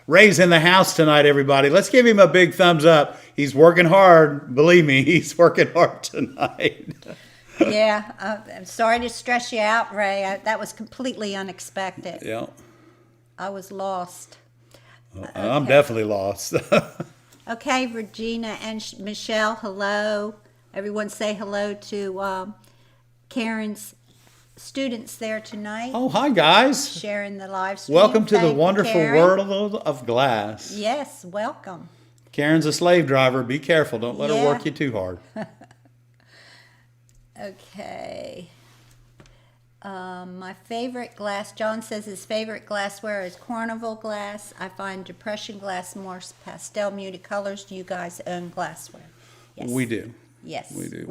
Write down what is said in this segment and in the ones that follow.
Ray's in the house tonight, everybody. Let's give him a big thumbs up. He's working hard. Believe me, he's working hard tonight. Yeah, I'm sorry to stress you out, Ray. That was completely unexpected. Yeah. I was lost. I'm definitely lost. Okay, Regina and Michelle, hello. Everyone say hello to Karen's students there tonight. Oh, hi, guys. Sharing the live stream. Welcome to the Thank you, wonderful Karen. world of glass. Yes, welcome. Karen's a slave driver. Be careful. Don't let her Yeah. work you too hard. Okay. My favorite glass, John says his favorite glassware is Carnival glass. I find Depression glass more pastel muted colors. Do you guys own glassware? Yes. We do. Yes. We do.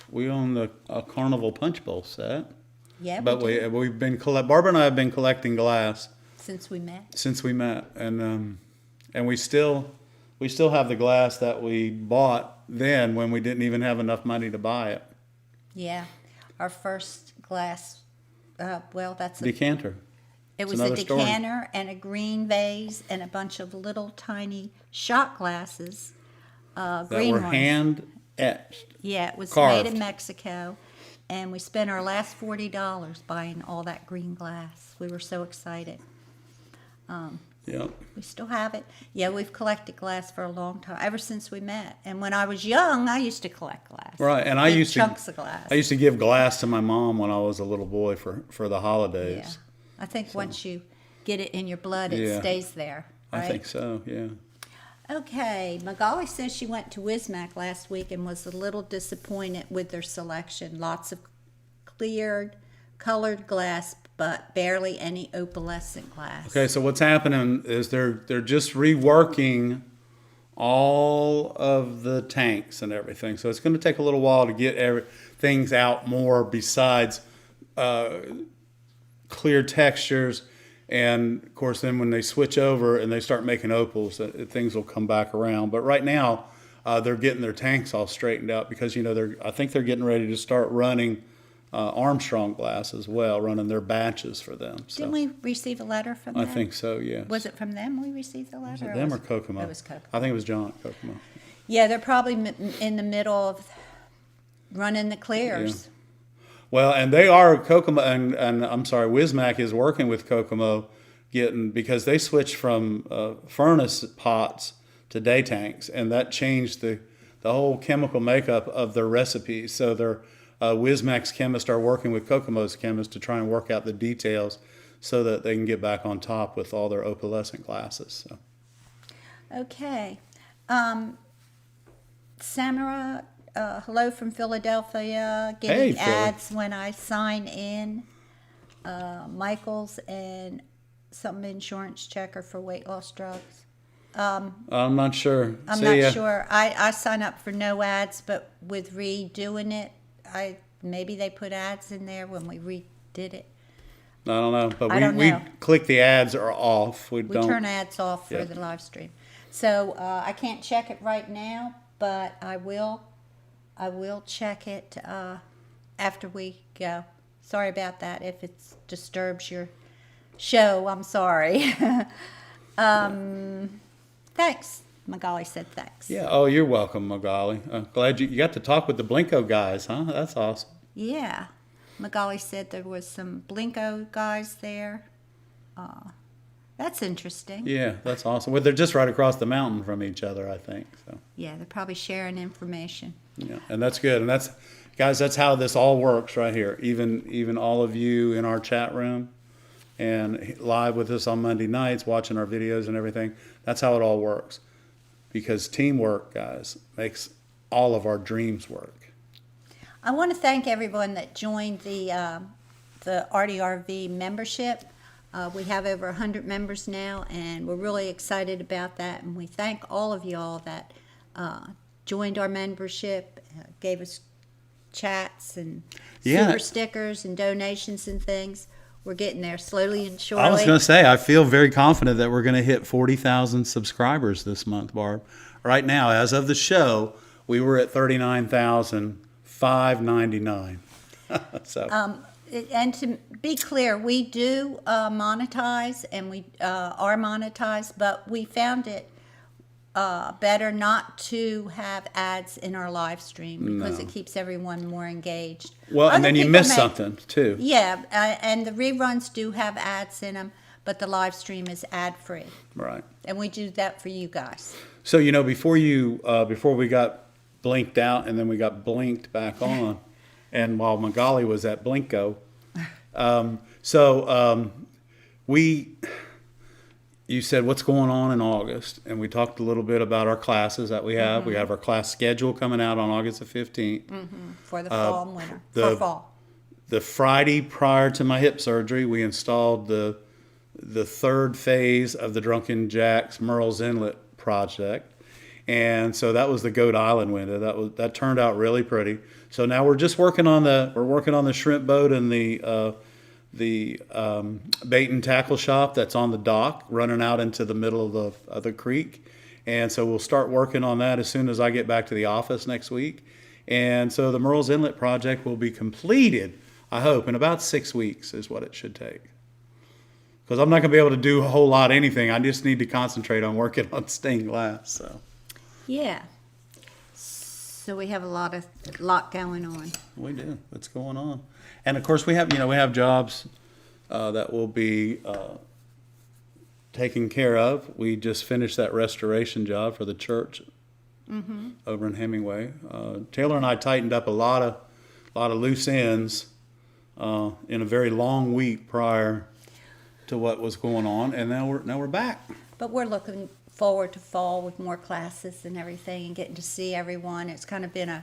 We own a Carnival punch bowl set. Yeah, But we do. we've been Barbara and I have been collecting glass Since we met. and we still have the glass that we bought then when we didn't even have enough money to buy it. Yeah. Our first glass, that's Decanter. it was a another story. decanter and a green vase and a bunch of little tiny shot glasses. That Green were ones. hand etched. Yeah, it was Carved. made in Mexico, and we spent our last $40 buying all that green glass. We were so excited. Yep. We still have it. Yeah, we've collected glass for a long time, ever since we met. And when I was young, I used to collect glass. Right, and I Big used chunks of glass. I used to give glass to my mom when I was a little boy for the Yeah, holidays. I think once you get it in your blood, it Yeah. stays there. Right? I think so. Yeah. Okay, Magali says she went to Wismac last week and was a little disappointed with their selection. Lots of cleared, colored glass, but barely any opalescent glass. Okay, so what's happening is they're just reworking all of the tanks and everything. So it's going to take a little while to get things out more besides clear textures. And of course, then when they switch over and they start making opals, things will come back around. But right now, they're getting their tanks all straightened out because I think they're getting ready to start running Armstrong glass as well, running their batches for them. So Didn't we receive a letter from them? I think so. Yes. Was it from them we received the letter? Was it them or Kokomo? It was Kokomo. I think it was John at Kokomo. Yeah, they're probably in the middle of running the clears. Well, and they are Kokomo, and I'm sorry, Wismac is working with Kokomo, because they switched from furnace pots to day tanks, and that changed the whole chemical makeup of their recipes. So their Wismac's chemists are working with Kokomo's chemists to try and work out the details so that they can get back on top with all their opalescent glasses. So. Okay. Samara, hello from Philadelphia. Getting Hey, Philly. ads when I sign in. Michael's and some insurance checker for weight loss drugs. I'm not sure. I'm See not ya. sure. I sign up for no ads, but with redoing it, maybe they put ads in there when we redid it. I don't know, but I don't we know. click the ads are off. We We don't. turn ads off for Yeah. the live stream. So I can't check it right now, but I will check it after we go. Sorry about that. If it disturbs your show, I'm sorry. Thanks. Magali said thanks. Yeah. Oh, you're welcome, Magali. Glad you got to talk with the Blinko guys, huh? That's awesome. Yeah. Magali said there was some Blinko guys there. That's interesting. Yeah, that's awesome. Well, they're just right across the mountain from each other, I think. So. Yeah, they're probably sharing information. Yeah, and that's good. And that's how this all works right here. Even all of you in our chat room and live with us on Monday nights, watching our videos and everything. That's how it all works. Because teamwork, guys, makes all of our dreams work. I want to thank everyone that joined the ARTyRV membership. We have over 100 members now, and we're really excited about that. And we thank all of y'all that joined our membership, gave us chats and super stickers and donations and things. We're getting there slowly and surely. I was going to say, I feel very confident that we're going to hit 40,000 subscribers this month, Barb. Right now, as of the show, we were at 39,599. So And to be clear, we do monetize, and we are monetized, but we found it better not to have ads in our live stream because it keeps everyone more engaged. Well, and Other then you people miss may- something too. Yeah, and the reruns do have ads in them, but the live stream is ad free, Right. and we do that for you guys. So before we got blinked out and then we got blinked back on, and while Magali was at Blinko, you said what's going on in August, and we talked a little bit about our classes that we have. We have our class schedule coming out on August the 15th. For the fall and winter. the- For fall. The Friday prior to my hip surgery, we installed the third phase of the Drunken Jack's Merle's Inlet project. And so that was the Goat Island window. That turned out really pretty. So now we're just working on the shrimp boat and the bait and tackle shop that's on the dock running out into the middle of the creek. And so we'll start working on that as soon as I get back to the office next week. And so the Merle's Inlet project will be completed, I hope, in about 6 weeks is what it should take. Because I'm not going to be able to do a whole lot of anything. I just need to concentrate on working on stained glass. So Yeah. So we have a lot going on. we do. What's going on? And of course we have jobs that will be taken care of. We just finished that restoration job for the church over in Hemingway. Taylor and I tightened up a lot of loose ends in a very long week prior to what was going on, and now we're back. But we're looking forward to fall with more classes and everything and getting to see everyone. It's kind of been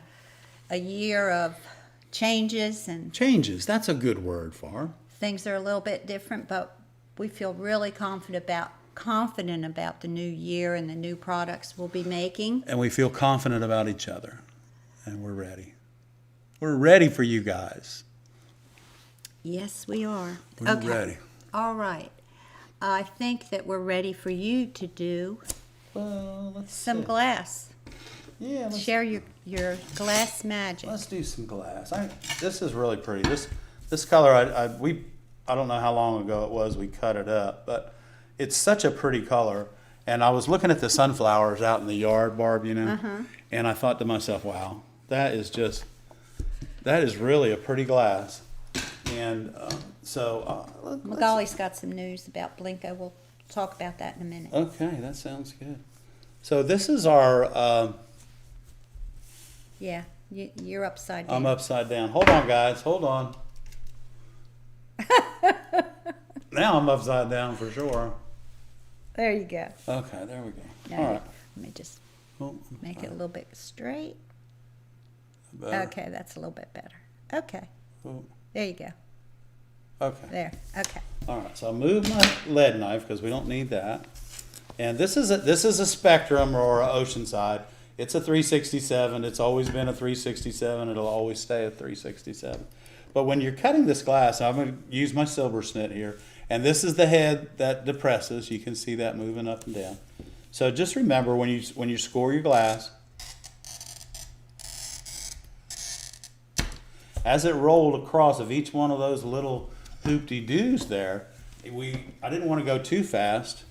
a year of changes, and Changes. That's a good word, Far. things are a little bit different, but we feel really confident about the new year and the new products we'll be making. And we feel confident about each other, and we're ready. We're ready for you guys. Yes, we are. We're ready. All right. I think that we're ready for you to do Well, let's some see. glass. Yeah, Share your glass magic. let's do some glass. This is really pretty. This color, I don't know how long ago it was we cut it up, but it's such a pretty color. And I was looking at the sunflowers out in the yard, Barb, and I thought to myself, wow, that is really a pretty glass. And Magali's got some news about Blinko. We'll talk about that in a minute. okay, that sounds good. So this is our, Yeah, you're upside down. I'm upside down. Hold on, guys, hold on. Now I'm upside down for sure. There you go. Okay, there we go. Now, All right. let me just Oh, make it a little bit straight. better. Okay, that's a little bit better. Okay, Oh, there you go. okay. There. Okay. All right. So I'll move my lead knife because we don't need that. And this is a Spectrum or a Oceanside. It's a 367. It's always been a 367. It'll always stay a 367. But when you're cutting this glass, I'm going to use my silver snit here. And this is the head that depresses. You can see that moving up and down. So just remember when you score your glass, as it rolled across of each one of those little hoop-de-doos there, I didn't want to go too fast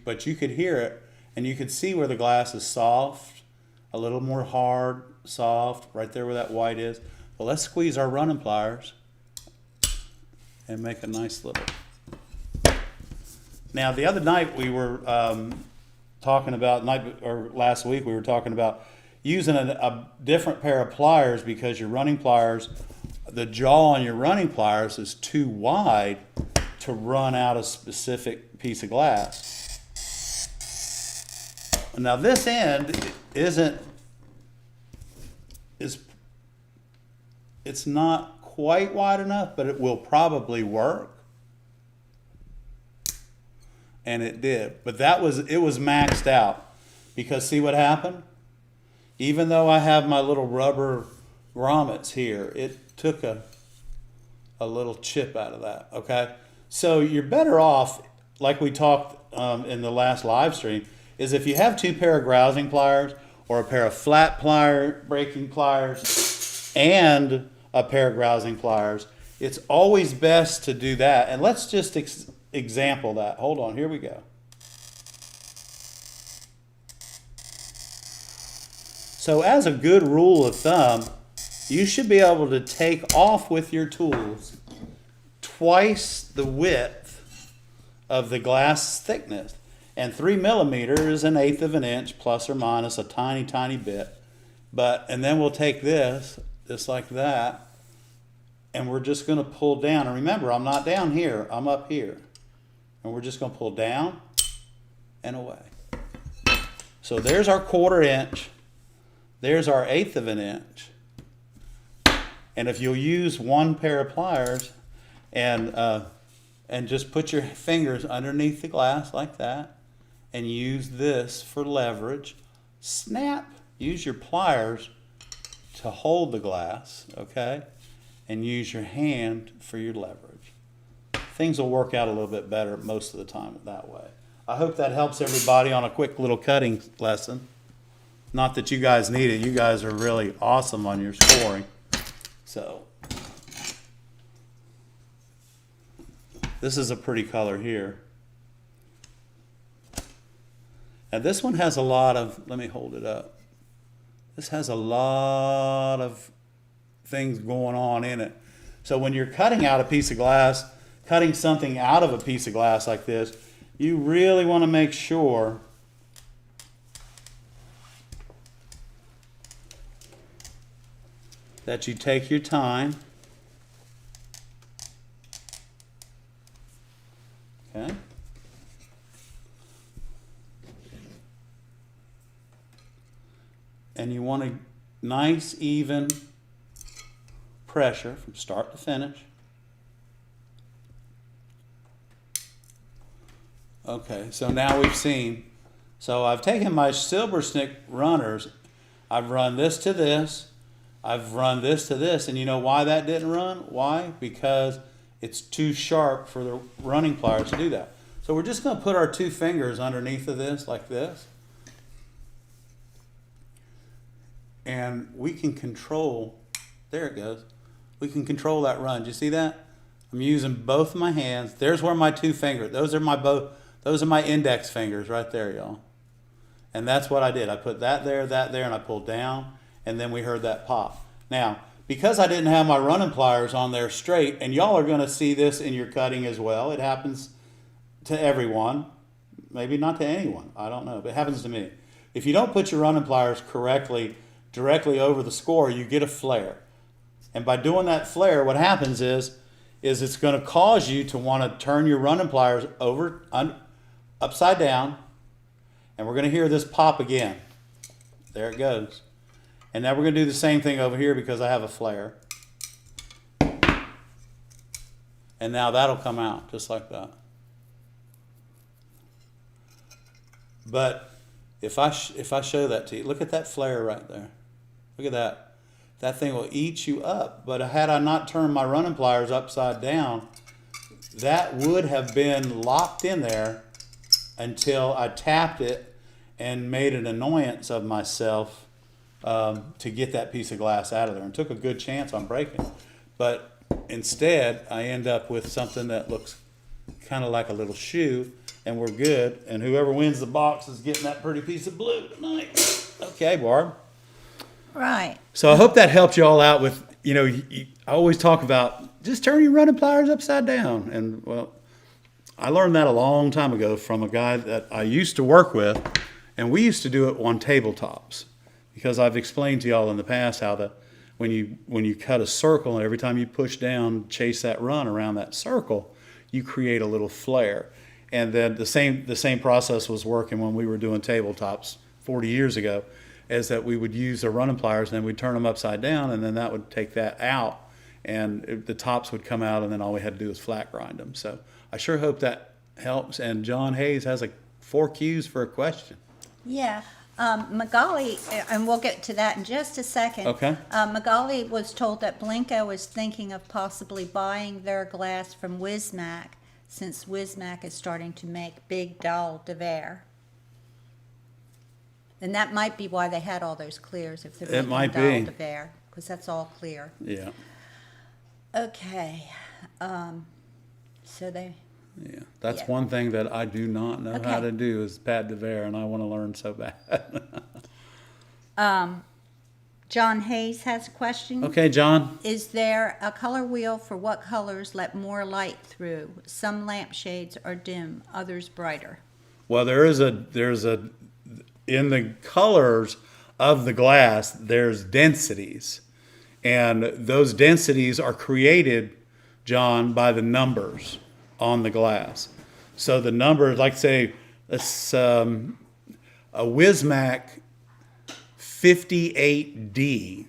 but you could hear it and you could see where the glass is soft, a little more hard, soft, right there where that white is. Well, let's squeeze our running pliers and make a nice little. Now, the other night we were talking about, last week we were talking about using a different pair of pliers because your running pliers, the jaw on your running pliers is too wide to run out a specific piece of glass. Now this end it's not quite wide enough, but it will probably work. And it did. But it was maxed out because see what happened? Even though I have my little rubber grommets here, it took a little chip out of that, okay? So you're better off, like we talked in the last live stream, is if you have two pair of grousing pliers or a pair of flat plier breaking pliers and a pair of grousing pliers. It's always best to do that. And let's just example that. Hold on, here we go. So as a good rule of thumb, you should be able to take off with your tools twice the width of the glass thickness. And 3 millimeters is 1/8 of an inch, plus or minus a tiny, tiny bit. And then we'll take this, just like that, and we're just going to pull down. And remember, I'm not down here, I'm up here. And we're just going to pull down and away. So there's our 1/4 inch. There's our 1/8 of an inch. And if you'll use one pair of pliers and just put your fingers underneath the glass like that and use this for leverage, snap, use your pliers to hold the glass, okay? And use your hand for your leverage. Things will work out a little bit better most of the time that way. I hope that helps everybody on a quick little cutting lesson. Not that you guys need it. You guys are really awesome on your scoring. So, this is a pretty color here. And this one has a lot of, let me hold it up. This has a lot of things going on in it. So when you're cutting out a piece of glass, cutting something out of a piece of glass like this, you really want to make sure that you take your time. Okay. And you want a nice, even pressure from start to finish. Okay, so now we've seen, so I've taken my silver stick runners, I've run this to this, I've run this to this, and you know why that didn't run? Why? Because it's too sharp for the running pliers to do that. So we're just going to put our 2 fingers underneath of this like this. And we can control, there it goes, we can control that run. Do you see that? I'm using both my hands. There's where my 2 fingers, those are my index fingers right there, y'all. And that's what I did. I put that there, and I pulled down, and then we heard that pop. Now, because I didn't have my running pliers on there straight, and y'all are going to see this in your cutting as well. It happens to everyone. Maybe not to anyone. I don't know, but it happens to me. If you don't put your running pliers correctly, directly over the score, you get a flare. And by doing that flare, what happens is it's going to cause you to want to turn your running pliers over, upside down, and we're going to hear this pop again. There it goes. And now we're going to do the same thing over here because I have a flare. And now that'll come out just like that. But if I show that to you, look at that flare right there. Look at that. That thing will eat you up. But had I not turned my running pliers upside down, that would have been locked in there until I tapped it and made an annoyance of myself to get that piece of glass out of there, and took a good chance on breaking it. But instead, I end up with something that looks kind of like a little shoe, and we're good. And whoever wins the box is getting that pretty piece of blue tonight. Okay, Barb. Right. So I hope that helped you all out with, I always talk about just turn your running pliers upside down. And, well, I learned that a long time ago from a guy that I used to work with, and we used to do it on tabletops. Because I've explained to y'all in the past how when you cut a circle, and every time you push down, chase that run around that circle, you create a little flare. And then the same process was working when we were doing tabletops 40 years ago, is that we would use the running pliers, and then we'd turn them upside down, and then that would take that out, and the tops would come out, and then all we had to do was flat grind them. So I sure hope that helps. And John Hayes has 4 Qs for a question. Yeah. Magali, and we'll get to that in just a second. Okay. Magali was told that Blinko is thinking of possibly buying their glass from Wismac, since Wismac is starting to make big doll de verre. And that might be why they had all those clears, if they're making might doll be. de verre, because that's all clear. Yeah. Okay. So they. Yeah, that's Yeah. one thing that I do not know how Okay. to do is Pat DeVere, and I want to learn so bad. John Hayes has a question. Okay, John. Is there a color wheel for what colors let more light through? Some lampshades are dim, others brighter. Well, there's a in the colors of the glass, there's densities, and those densities are created, John, by the numbers on the glass. So the numbers, like say, it's a Wismac 58D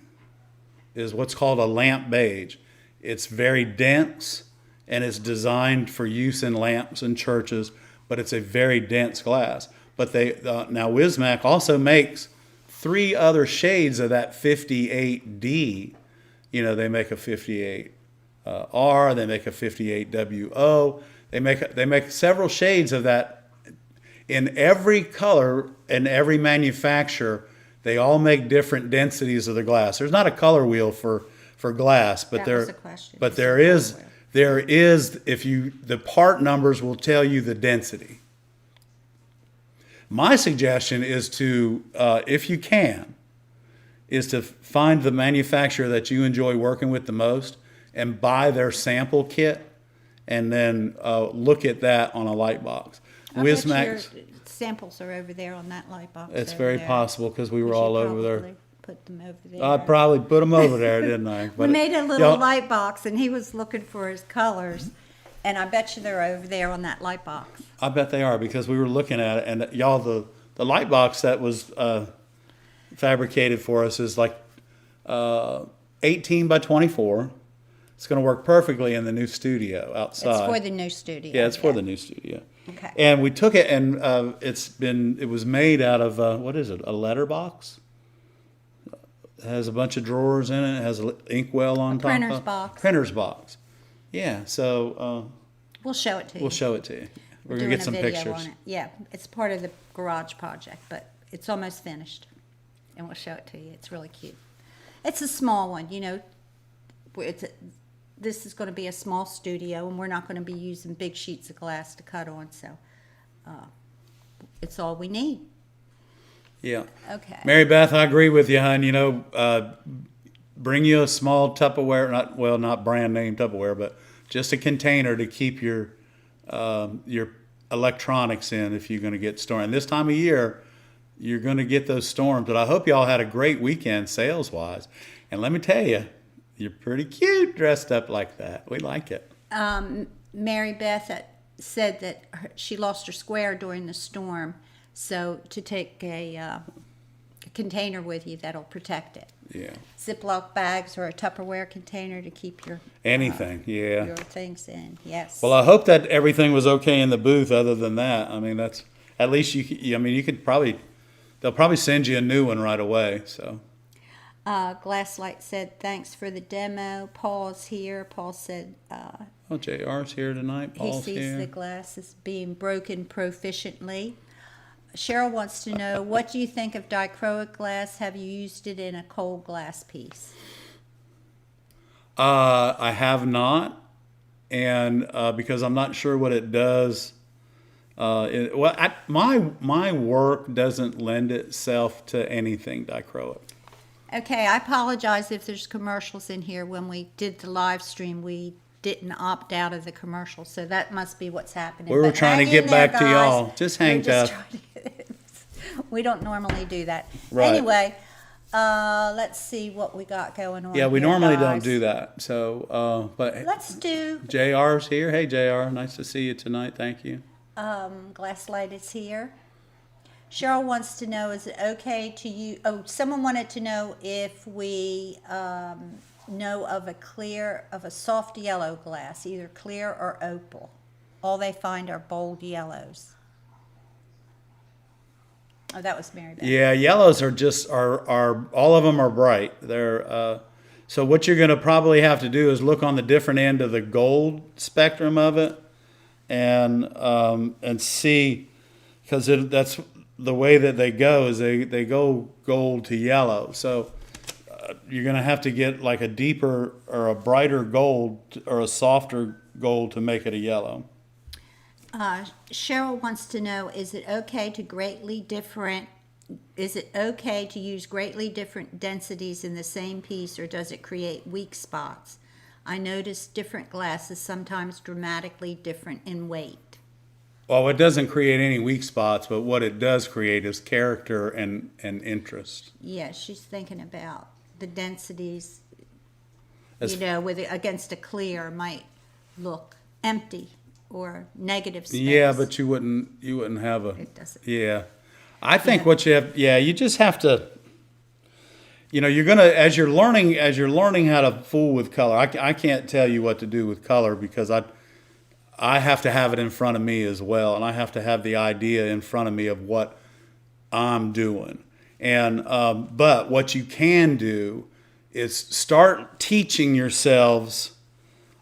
is what's called a lamp beige. It's very dense and it's designed for use in lamps and churches, but it's a very dense glass. But now Wismac also makes 3 other shades of that 58D. You know, they make a 58 R, they make a 58 WO. They make several shades of that in every color and every manufacturer. They all make different densities of the glass. There's not a color wheel for glass, but That was a question. but there is the part numbers will tell you the density. My suggestion is to, if you can, is to find the manufacturer that you enjoy working with the most and buy their sample kit, and then look at that on a light box. I bet your Wismac's, samples are over there on that light box. it's over very there. possible because we were should all over there. probably Put them over there. I probably put them over there, didn't I? We But made a little y'all- light box, and he was looking for his colors, and I bet you they're over there on that light box. I bet they are because we were looking at it, and y'all, the light box that was fabricated for us is like 18 by 24. It's going to work perfectly in the new studio outside. It's for the new studio. Yeah, it's for the new studio. Okay. And we took it, and it was made out of what is it? A letterbox. It has a bunch of drawers in it. It has an inkwell on top. printer's of box. Printer's box. Yeah. So We'll show it to you. we'll show it to you. We're Doing gonna get some a video pictures. on it. Yeah, it's part of the garage project, but it's almost finished, and we'll show it to you. It's really cute. It's a small one, you know. This is going to be a small studio, and we're not going to be using big sheets of glass to cut on, so it's all we need. Yeah. Okay. Mary Beth, I agree with you, hon. You know, bring you a small Tupperware, not brand name Tupperware, but just a container to keep your electronics in if you're going to get stormed. And this time of year, you're going to get those storms. But I hope y'all had a great weekend sales-wise. And let me tell you, you're pretty cute dressed up like that. We like it. Mary Beth said that she lost her square during the storm, so to take a container with you that'll protect it. Yeah. Ziploc bags or a Tupperware container to keep your Anything, yeah. your things in. Yes. Well, I hope that everything was okay in the booth. Other than that, I mean, that's at least you could probably they'll probably send you a new one right away. So. Glasslight said thanks for the demo. Paul's here. Paul said Oh, JR's here tonight. he Paul's sees here. the glass is being broken proficiently. Cheryl wants to know, what do you think of dichroic glass? Have you used it in a cold glass piece? I have not, and because I'm not sure what it does. My work doesn't lend itself to anything dichroic. Okay, I apologize if there's commercials in here. When we did the live stream, we didn't opt out of the commercial, so that must be what's happening. We were But trying to hang get in there, back to guys. y'all. Just hang We're just tough. we don't normally do that. Right. Anyway, let's see what we got going on. Yeah, we here, normally don't guys. do that. So, but Let's do JR's here. Hey, JR, nice to see you tonight. Thank you. Glasslight is here. Cheryl wants to know, is it okay to use, someone wanted to know if we know of a soft yellow glass, either clear or opal. All they find are bold yellows. Oh, that was Mary Beth. Yeah, yellows are all of them are bright. They're so what you're going to probably have to do is look on the different end of the gold spectrum of it, and see, because that's the way that they go is they go gold to yellow. So you're going to have to get like a deeper or a brighter gold or a softer gold to make it a yellow. Cheryl wants to know, is it okay to use greatly different densities in the same piece, or does it create weak spots? I noticed different glasses sometimes dramatically different in weight. Well, it doesn't create any weak spots, but what it does create is character and interest. Yeah, she's thinking about the densities, As- against a clear might look empty or negative space. Yeah, but you wouldn't have a. It doesn't. Yeah, I think what you have. Yeah, you just have to. You're gonna as you're learning how to fool with color. I can't tell you what to do with color because I have to have it in front of me as well, and I have to have the idea in front of me of what I'm doing. And but what you can do is start teaching yourselves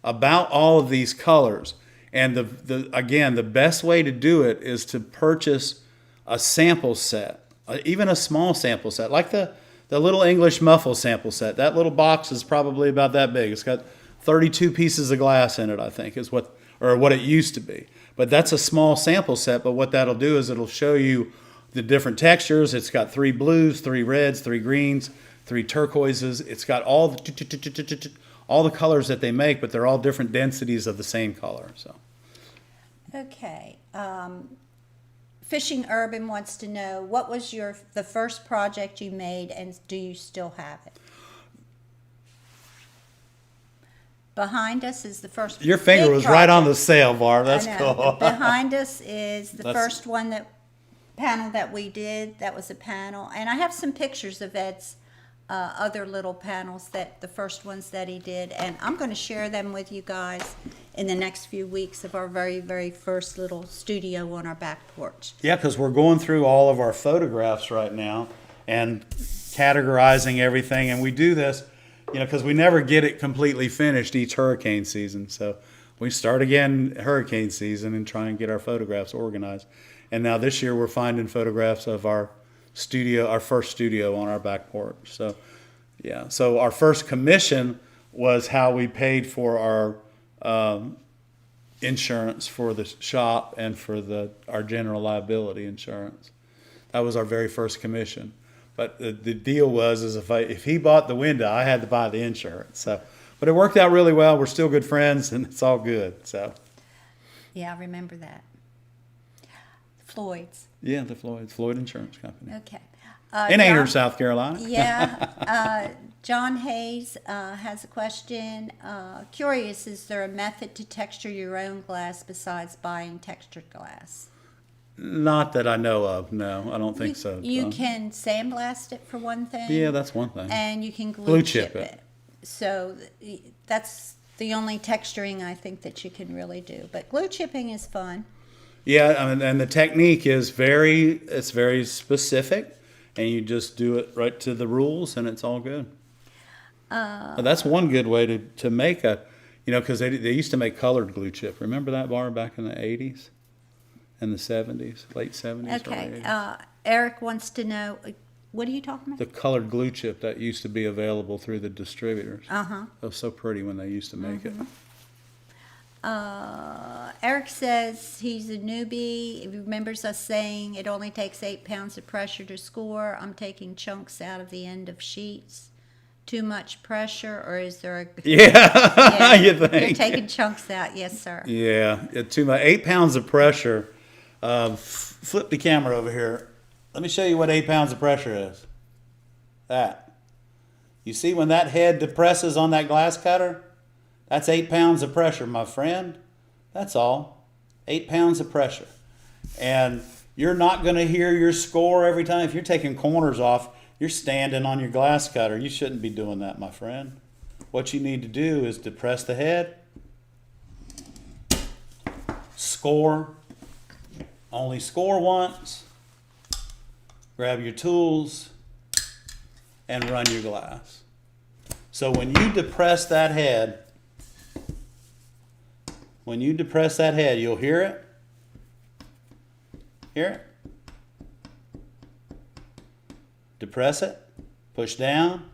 about all of these colors. And the best way to do it is to purchase a sample set, even a small sample set, like the little English muffle sample set. That little box is probably about that big. It's got 32 pieces of glass in it, I think, is what it used to be. But that's a small sample set. But what that'll do is it'll show you the different textures. It's got 3 blues, 3 reds, 3 greens, 3 turquoises. It's got all the colors that they make, but they're all different densities of the same color. So. Okay. Fishing Urban wants to know, what was the first project you made, and do you still have it? Behind us is the first. Your finger was right on the sail, Barb. That's cool. Behind us is the first panel that we did. That was a panel, and I have some pictures of Ed's other little panels, the first ones that he did, and I'm going to share them with you guys in the next few weeks of our very, very first little studio on our back porch. Yeah, because we're going through all of our photographs right now and categorizing everything, and we do this, because we never get it completely finished each hurricane season. So we start again hurricane season and try and get our photographs organized. And now this year we're finding photographs of our first studio on our back porch. So, yeah. So our first commission was how we paid for our insurance for the shop and for our general liability insurance. That was our very first commission. But the deal was if he bought the window, I had to buy the insurance. So, but it worked out really well. We're still good friends, and it's all good. So. Yeah, I remember that. Floyd's. Yeah, the Floyd Insurance Company. Okay. In Anchorage, South Carolina. Yeah. John Hayes has a question. Curious, is there a method to texture your own glass besides buying textured glass? Not that I know of. No, I don't think so. You can sandblast it for one thing. Yeah, that's one thing. And you can glue chip it. So that's the only texturing I think that you can really do. But glue chipping is fun. Yeah, and the technique is very specific, and you just do it right to the rules, and it's all good. That's one good way to make because they used to make colored glue chip. Remember that, Barb, back in the 80s and the 70s, late 70s? Okay. Eric wants to know, what are you talking about? The colored glue chip that used to be available through the distributors. Uh-huh. It was so pretty when they used to make it. Eric says he's a newbie. He remembers us saying it only takes 8 pounds of pressure to score. I'm taking chunks out of the end of sheets. Too much pressure, or is there a... Yeah, you think. You're taking chunks out, yes, sir. Yeah, too much. 8 pounds of pressure. Flip the camera over here. Let me show you what 8 pounds of pressure is. That. You see when that head depresses on that glass cutter? That's 8 pounds of pressure, my friend. That's all. 8 pounds of pressure. And you're not going to hear your score every time. If you're taking corners off, you're standing on your glass cutter. You shouldn't be doing that, my friend. What you need to do is depress the head, score, only score once, grab your tools, and run your glass. So when you depress that head, you'll hear it. Hear it? Depress it, push down,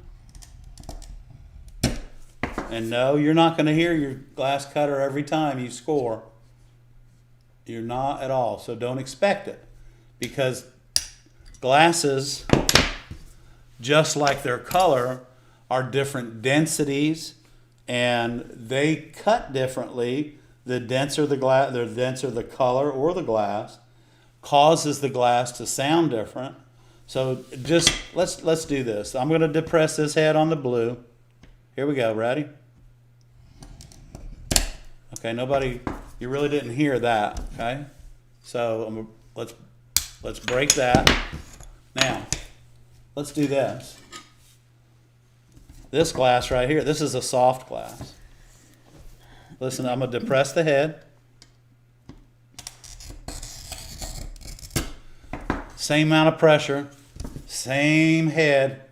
And no, you're not going to hear your glass cutter every time you score. You're not at all. So don't expect it. Because glasses, just like their color, are different densities, and they cut differently. The denser the glass, the denser the color or the glass, causes the glass to sound different. So just let's do this. I'm going to depress this head on the blue. Here we go. Ready? Okay. Nobody. You really didn't hear that. Okay. So let's break that. Now let's do this. This glass right here. This is a soft glass. Listen, I'm going to depress the head. Same amount of pressure. Same head.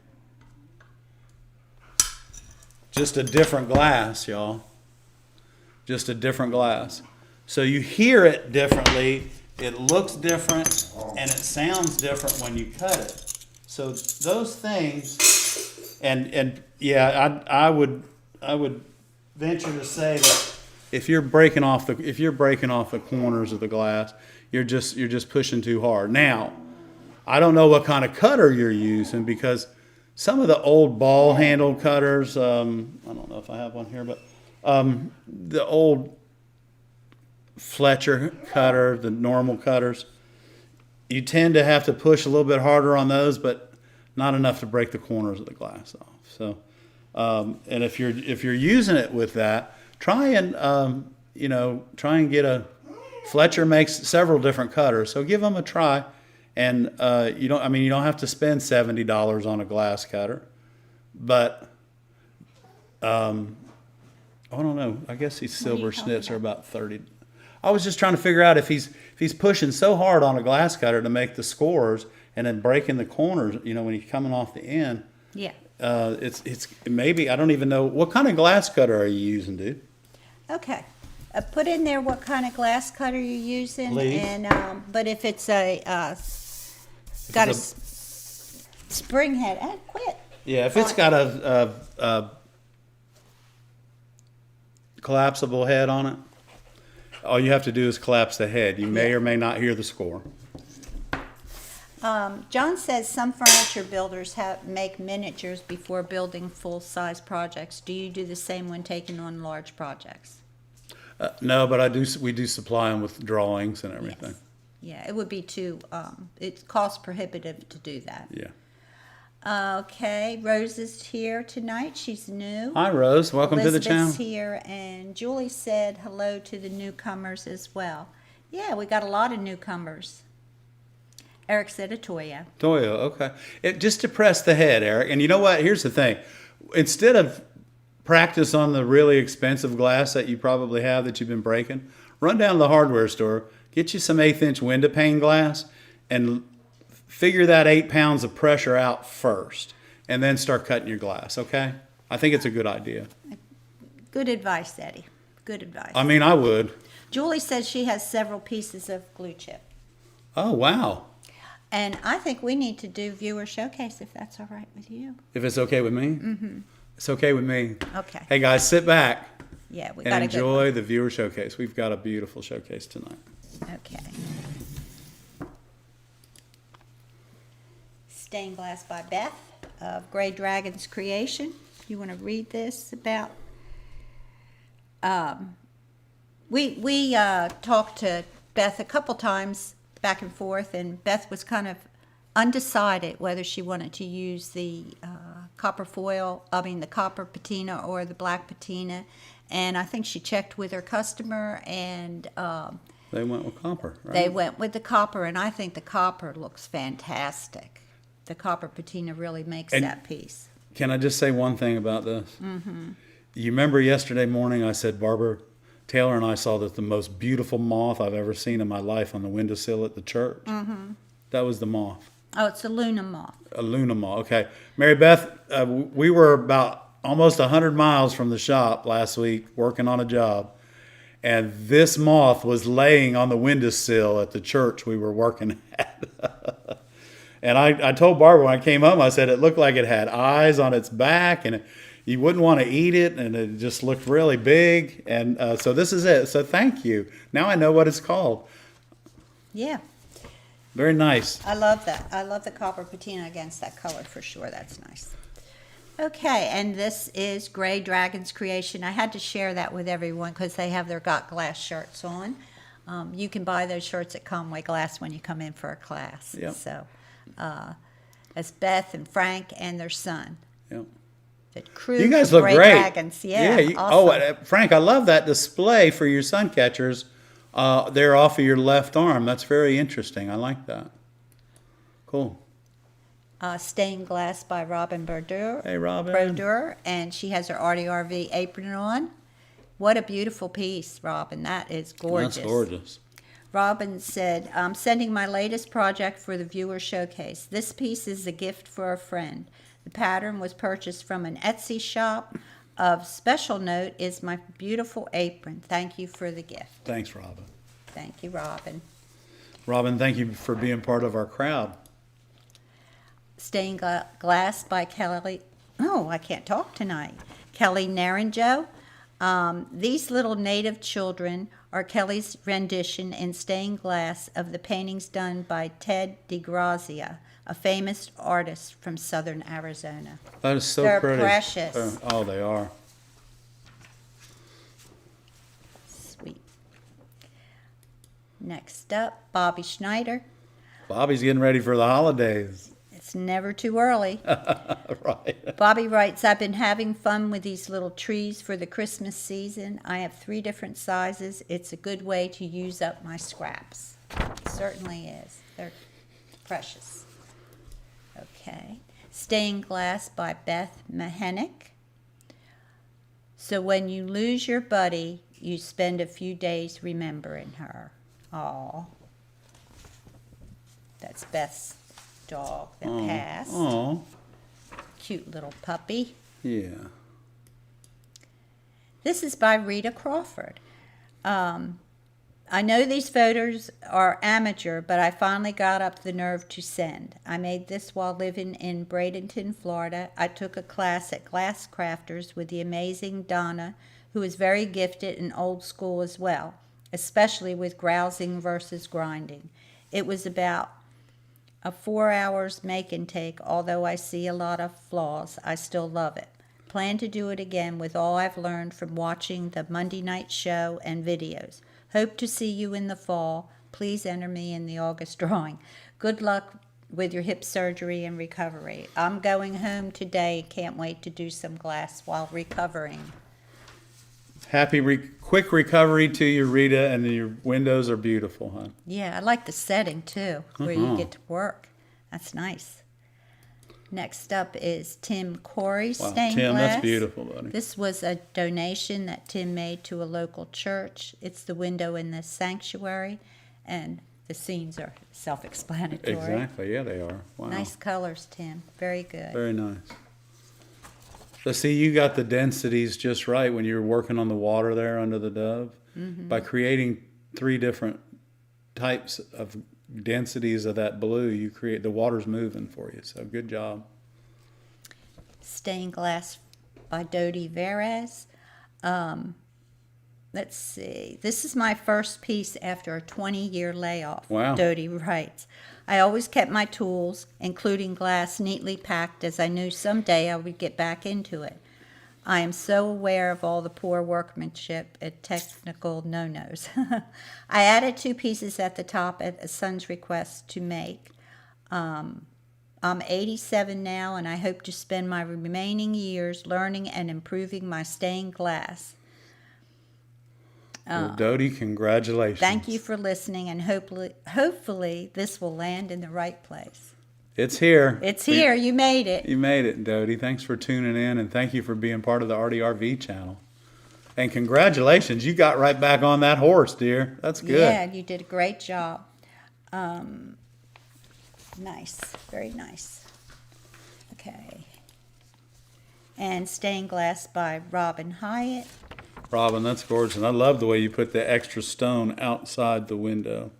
Just a different glass, y'all. Just a different glass. So you hear it differently. It looks different. And it sounds different when you cut it. So those things, and yeah, I would venture to say that if you're breaking off the corners of the glass, you're just pushing too hard. Now, I don't know what kind of cutter you're using, because some of the old ball handled cutters, I don't know if I have one here, but the old Fletcher cutter, the normal cutters, you tend to have to push a little bit harder on those, but not enough to break the corners of the glass off. So, and if you're using it with that, try and get a Fletcher makes several different cutters, so give them a try. And you don't have to spend $70 on a glass cutter, but I don't know. I guess these silver snits are about 30. I was just trying to figure out if he's pushing so hard on a glass cutter to make the scores and then breaking the corners, when he's coming off the end. Yeah. It's maybe, I don't even know, what kind of glass cutter are you using, dude? Okay. Put in there what kind of glass cutter you're using. Please. And but if it's got a spring head, quit. Yeah, if it's got a collapsible head on it, all you have to do is collapse the head. You may or may not hear the score. John says some furniture builders make miniatures before building full-size projects. Do you do the same when taking on large projects? No, but we do supply them with drawings and everything. Yes. Yeah, it would be it's cost prohibitive to do that. Yeah. Okay, Rose is here tonight. She's new. Hi, Rose. Welcome to the channel. Elizabeth's here, and Julie said hello to the newcomers as well. Yeah, we got a lot of newcomers. Eric said a Toya. Toya, okay. Just depress the head, Eric. And you know what? Here's the thing. Instead of practice on the really expensive glass that you probably have that you've been breaking, run down to the hardware store, get you some 1/8" window pane glass, and figure that 8 pounds of pressure out first, and then start cutting your glass, okay? I think it's a good idea. Good advice, Eddie. Good advice. I mean, I would. Julie says she has several pieces of glue chip. Oh, wow. And I think we need to do viewer showcase if that's all right with you. If it's okay with me? Mm-hmm. It's okay with me. Okay. Hey, guys, sit back. Yeah, we and got enjoy the viewer showcase. We've got a beautiful showcase tonight. Okay. Stained Glass by Beth of Gray Dragon's Creation. You want to read this about? We talked to Beth a couple times back and forth, and Beth was kind of undecided whether she wanted to use the copper patina or the black patina, and I think she checked with her customer, and they went with copper, right? They went with the copper, and I think the copper looks fantastic. The copper patina really makes that piece. Can I just say one thing about this? Mm-hmm. You remember yesterday morning I said Barbara Taylor and I saw the most beautiful moth I've ever seen in my life on the windowsill at the church. Mm-hmm. That was the moth. Oh, it's a Luna moth. A Luna moth, okay. Mary Beth, we were about almost 100 miles from the shop last week working on a job, and this moth was laying on the windowsill at the church we were working at. And I told Barbara when I came home, I said it looked like it had eyes on its back, and you wouldn't want to eat it, and it just looked really big. And so this is it. So thank you. Now I know what it's called. Yeah, Very nice. I love that. I love the copper patina against that color for sure. That's nice. Okay, and this is Gray Dragon's creation. I had to share that with everyone because they have their Got Glass shirts on. You can buy those shirts at Conway Glass when you come in for a class. Yep. So, that's Beth and Frank and their son. Yep. The crew You guys of look Gray great. Dragons. Yeah. Awesome. Frank, I love that display for your sun catchers. They're off of your left arm. That's very interesting. I like that. Cool. Stained Glass by Robin Brodeur. Hey, Robin. Brodeur, and she has her ARTyRV apron on. What a beautiful piece, Robin. That is gorgeous. That's gorgeous. Robin said, I'm sending my latest project for the viewer showcase. This piece is a gift for a friend. The pattern was purchased from an Etsy shop. Of special note is my beautiful apron. Thank you for the gift. Thanks, Robin. Thank you, Robin. Robin, thank you for being part of our crowd. Stained Glass by Kelly. Oh, I can't talk tonight. Kelly Naranjo. These little native children are Kelly's rendition in stained glass of the paintings done by Ted DeGrazia, a famous artist from southern Arizona. That is so They're pretty. precious. Oh, they are. Sweet. Next up, Bobby Schneider. Bobby's getting ready for the holidays. It's never too early. Right. Bobby writes, I've been having fun with these little trees for the Christmas season. I have 3 different sizes. It's a good way to use up my scraps. It certainly is. They're precious. Okay. Stained Glass by Beth Mahenick. So when you lose your buddy, you spend a few days remembering her. Aw. That's Beth's dog that passed. Oh, Cute little puppy. yeah. This is by Rita Crawford. I know these photos are amateur, but I finally got up the nerve to send. I made this while living in Bradenton, Florida. I took a class at Glass Crafters with the amazing Donna, who is very gifted and old school as well, especially with grousing versus grinding. It was about a 4 hours make and take. Although I see a lot of flaws, I still love it. Plan to do it again with all I've learned from watching the Monday night show and videos. Hope to see you in the fall. Please enter me in the August drawing. Good luck with your hip surgery and recovery. I'm going home today. Can't wait to do some glass while recovering. Quick recovery to you, Rita, and your windows are beautiful, hon. Yeah, I like the setting too, where you get to work. That's nice. Next up is Tim Corey Wow, stained Tim, glass. that's beautiful, buddy. This was a donation that Tim made to a local church. It's the window in the sanctuary, and the scenes are self-explanatory. Exactly, yeah, they are. Wow. Nice colors, Tim. Very good. Very nice. So see, you got the densities just right when you were working on the water there under the dove. Mm-hmm. By creating 3 different types of densities of that blue, you create the water's moving for you. So good job. Stained Glass by Dodie Veres. Let's see. This is my first piece after a 20-year layoff. Wow. Dodie writes, I always kept my tools, including glass, neatly packed as I knew someday I would get back into it. I am so aware of all the poor workmanship and technical no-nos. I added 2 pieces at the top at a son's request to make. I'm 87 now, and I hope to spend my remaining years learning and improving my stained glass. Well, Dodie, congratulations. Thank you for listening, and hopefully this will land in the right place. It's here. It's here. You made it. You made it, Dodie. Thanks for tuning in, and thank you for being part of the ARTyRV channel. And congratulations, you got right back on that horse, dear. That's good. Yeah, you did a great job. Nice. Very nice. Okay. And Stained Glass by Robin Hyatt. Robin, that's gorgeous. And I love the way you put the extra stone outside the window.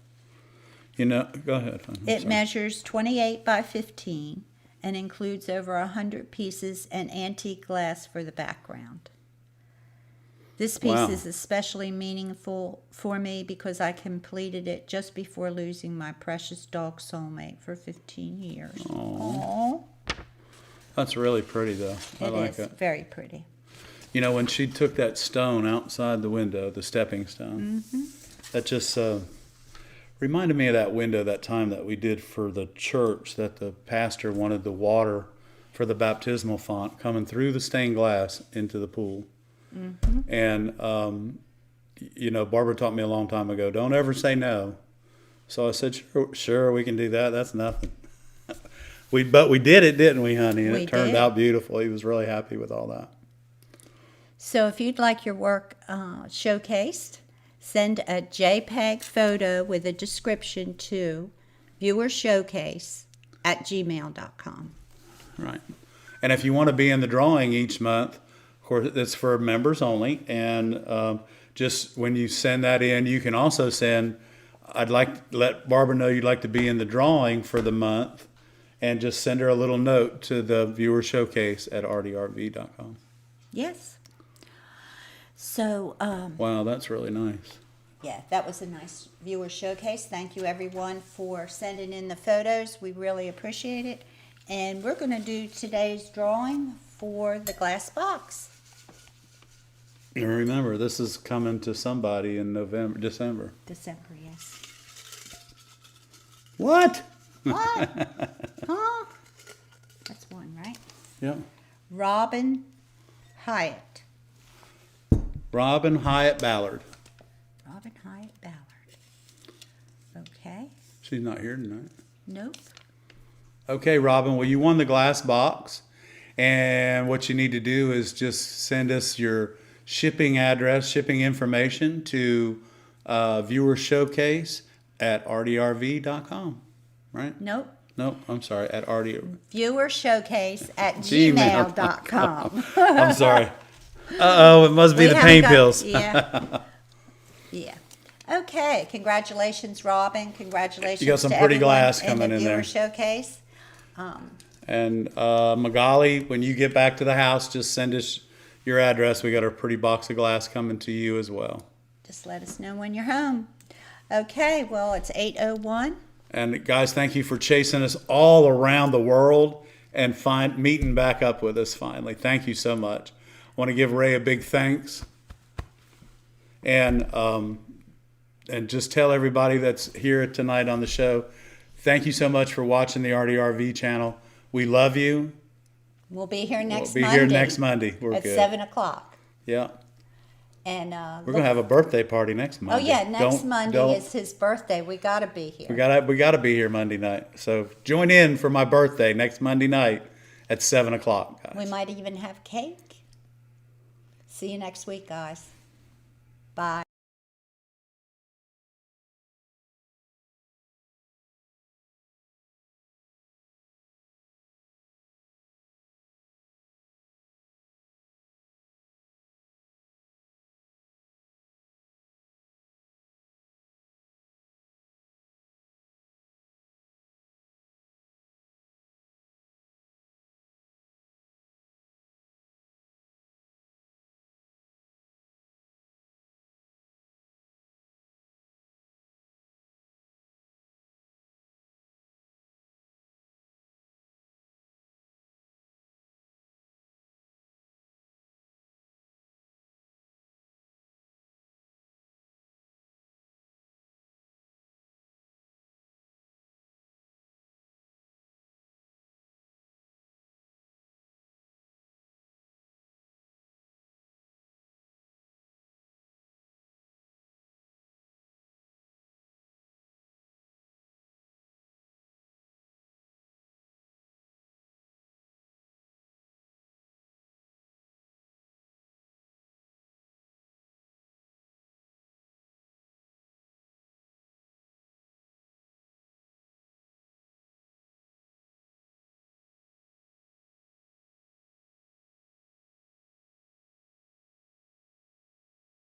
You know, go ahead. It measures 28 by 15, and includes over 100 pieces and antique glass for the background. This piece Wow. is especially meaningful for me because I completed it just before losing my precious dog soulmate for 15 years. Aww. That's really pretty, though. I It like is it. very pretty. You know, when she took that stone outside the window, the stepping stone, that just reminded me of that window that time that we did for the church, that the pastor wanted the water for the baptismal font coming through the stained glass into the pool. And, you know, Barbara taught me a long time ago, don't ever say no. So I said, sure, we can do that. That's nothing. But we did it, didn't we, honey? And We it turned did. out beautiful. He was really happy with all that. So if you'd like your work showcased, send a JPEG photo with a description to viewershowcase@gmail.com. Right. And if you want to be in the drawing each month, of course, it's for members only. And just when you send that in, you can also send, I'd like to let Barbara know you'd like to be in the drawing for the month, and just send her a little note to the viewer showcase at ARTyRV.com. Yes. So, Wow, that's really nice. yeah, that was a nice viewer showcase. Thank you, everyone, for sending in the photos. We really appreciate it. And we're going to do today's drawing for the glass box. And remember, this is coming to somebody in December. December, yes. What? What? Huh? That's one, right? Yeah. Robin Hyatt. Robin Hyatt Ballard. Robin Hyatt Ballard. Okay. She's not here tonight. Nope. Okay, Robin, well, you won the glass box. And what you need to do is just send us your shipping address, shipping information to viewer showcase at ARTyRV.com. Right? Nope. Nope, I'm sorry, at RD. Viewershowcase@gmail.com. I'm sorry. Uh-oh, it must be the pain pills. Yeah. Yeah. Okay. Congratulations, Robin. Congratulations. You got some to pretty everyone glass coming the in viewer there. Showcase. And Magali, when you get back to the house, just send us your address. We got a pretty box of glass coming to you as well. Just let us know when you're home. Okay. Well, it's 8:01. And guys, thank you for chasing us all around the world and meeting back up with us finally. Thank you so much. I want to give Ray a big thanks. And just tell everybody that's here tonight on the show, thank you so much for watching the ARTyRV channel. We love you. We'll be here next We'll be Monday. here next Monday. We're at good. 7 o'clock. Yeah. And We're gonna have a birthday party next Monday. Oh yeah, next Monday don't- is his birthday. We gotta be here. We gotta be here Monday night. So join in for my birthday next Monday night at 7 o'clock, guys. We might even have cake. See you next week, guys. Bye.